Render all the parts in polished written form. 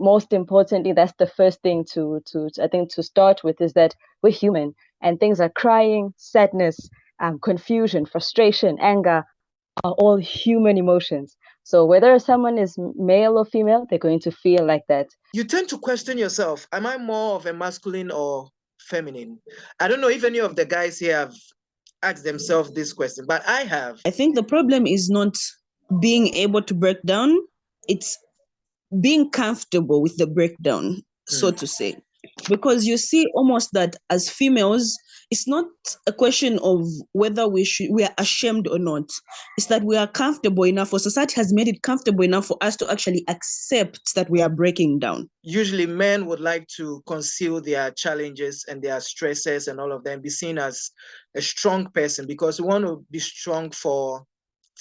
most importantly, that's the first thing to I think to start with, is that we're human, and things are crying, sadness, confusion, frustration, anger are all human emotions. So whether someone is male or female, they're going to feel like that. You tend to question yourself, am I more of a masculine or feminine? I don't know if any of the guys here have asked themselves this question, but I have. I think the problem is not being able to break down, it's being comfortable with the breakdown, so to say. Because you see almost that as females, it's not a question of whether we are ashamed or not. It's that we are comfortable enough, or society has made it comfortable enough for us to actually accept that we are breaking down. Usually men would like to conceal their challenges and their stresses and all of them, be seen as a strong person, because we want to be strong for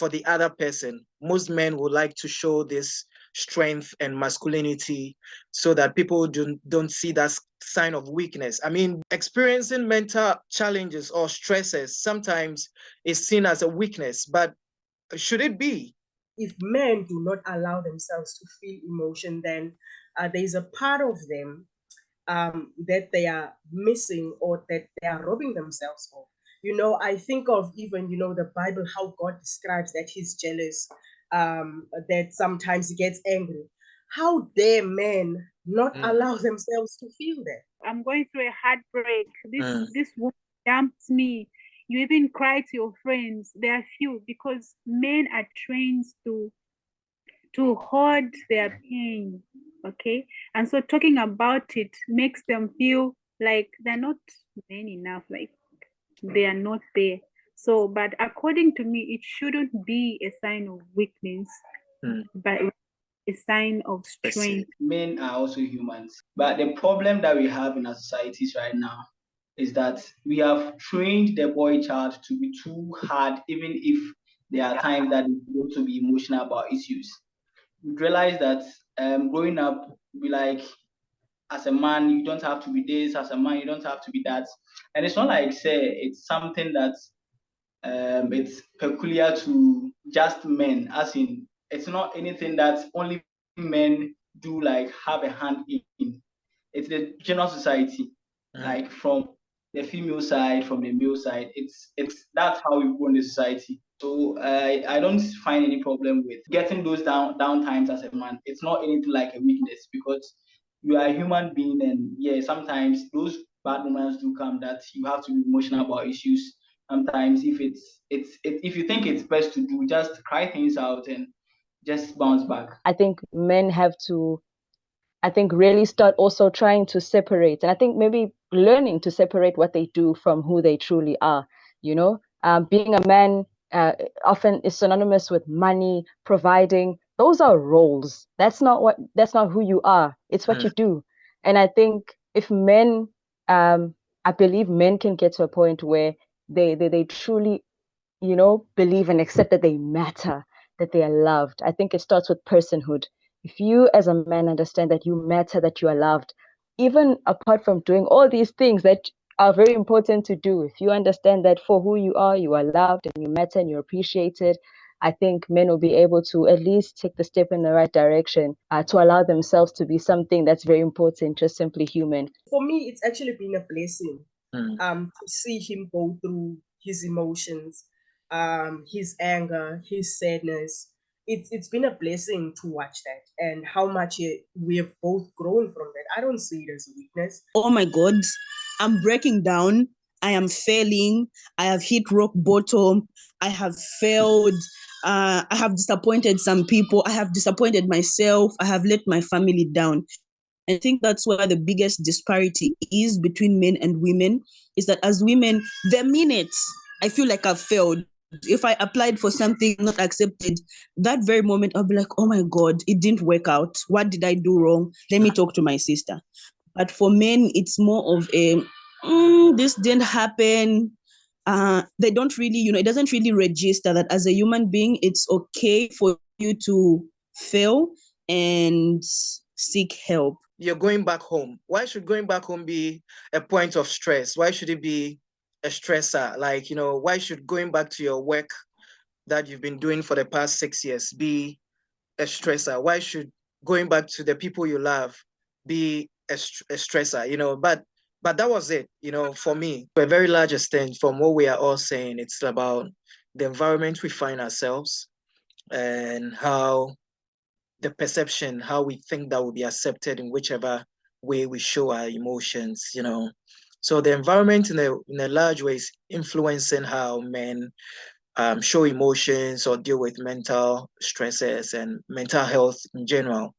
the other person. Most men would like to show this strength and masculinity so that people don't see that sign of weakness. I mean, experiencing mental challenges or stresses sometimes is seen as a weakness, but should it be? If men do not allow themselves to feel emotion, then there's a part of them that they are missing, or that they are robbing themselves of. I think of even, the Bible, how God describes that he's jealous, that sometimes he gets angry. How dare men not allow themselves to feel that? I'm going through a heartbreak. This woman dumped me. You even cry to your friends. There are few, because men are trained to hold their pain. Okay, and so talking about it makes them feel like they're not men enough, like they are not there. So, but according to me, it shouldn't be a sign of weakness, but a sign of strength. Men are also humans, but the problem that we have in our societies right now is that we have trained the boy child to be too hard, even if there are times that they want to be emotional about issues. You realize that growing up, be like, as a man, you don't have to be this. As a man, you don't have to be that. And it's not like say it's something that it's peculiar to just men. As in, it's not anything that only men do, like have a hand in. It's the general society, like from the female side, from the male side. It's that's how we go in the society. So I don't find any problem with getting those down times as a man. It's not anything like a weakness, because you are a human being, and yeah, sometimes those bad moments do come that you have to be emotional about issues. Sometimes if if you think it's best to do, just cry things out and just bounce back. I think men have to, really start also trying to separate. And I think maybe learning to separate what they do from who they truly are. Being a man often is synonymous with money, providing. Those are roles. That's not who you are. It's what you do. And I think if men, I believe men can get to a point where they truly, believe and accept that they matter, that they are loved. I think it starts with personhood. If you as a man understand that you matter, that you are loved, even apart from doing all these things that are very important to do, if you understand that for who you are loved and you matter and you're appreciated, I think men will be able to at least take the step in the right direction, to allow themselves to be something that's very important, just simply human. For me, it's actually been a blessing to see him go through his emotions, his anger, his sadness. It's been a blessing to watch that, and how much we have both grown from that. I don't see it as a weakness. Oh my God, I'm breaking down. I am failing. I have hit rock bottom. I have failed. I have disappointed some people. I have disappointed myself. I have let my family down. And I think that's where the biggest disparity is between men and women, is that as women, the minute I feel like I've failed, if I applied for something not accepted, that very moment I'll be like, oh my God, it didn't work out. What did I do wrong? Let me talk to my sister. But for men, it's more of a, this didn't happen. They don't really, it doesn't really register that as a human being, it's okay for you to fail and seek help. You're going back home. Why should going back home be a point of stress? Why should it be a stressor? Like, why should going back to your work that you've been doing for the past 6 years be a stressor? Why should going back to the people you love, be a stressor, you know, but that was it, you know, for me. To a very large extent, from what we are all saying, it's about the environment we find ourselves and how the perception, how we think that will be accepted in whichever way we show our emotions, you know. So the environment in a large way is influencing how men show emotions or deal with mental stresses and mental health in general.